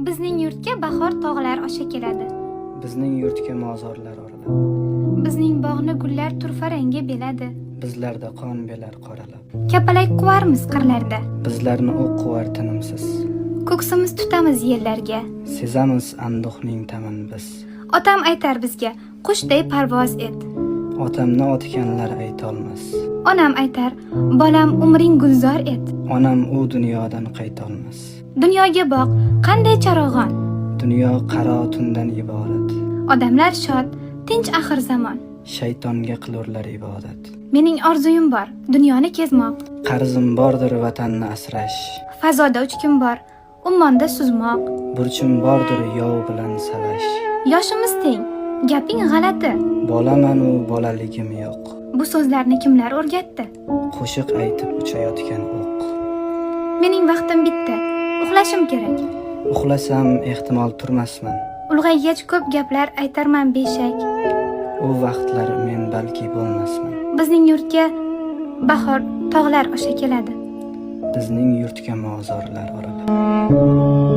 Bizning yurtga bahor tog'lar osha keladi. Bizning yurtga mozorlar oriladi. Bizning bog'ni gullar turfa rangga beladi. Bizlarda qon belar qoralab. Kapalak quvarmiz qirlarda. Bizlarni o'q quvar tinimsiz. Ko'ksimiz tutamiz yellarga. Sezamiz anduhning ta'min biz. Otam aytar bizga, qushday parvoz et. Otamni otganlar aytolmas. Onam aytar, bolam umring gulzor et. Onam u dunyodan qaytolmas. Dunyoga boq, qanday charog'on. Dunyo qaro tundan iborat. Odamlar shod, tinch axir zamon. Shaytonga qilurlar ibodat. Mening orzuyim bor, dunyoni kezmoq. Qarzim bordir vatanni asrash. Fazoda uchkim bor, ummonda suzmoq. Burchim bordir yov bilan salash. Yoshimiz teng, gaping g'alati. Bolaman u bolaligim yo'q. Bu so'zlarni kimlar o'rgatdi? Qo'shiq aytib uchayotgan o'q. Mening vaqtim bitdi, uxlashim kerak. Uxlasam ehtimol turmasman. Ulg'aygach ko'p gaplar aytarman beshak. U vaqtlar men balki bo'lmasman. Bizning yurtga bahor tog'lar osha keladi. Bizning yurtga mozorlar oriladi.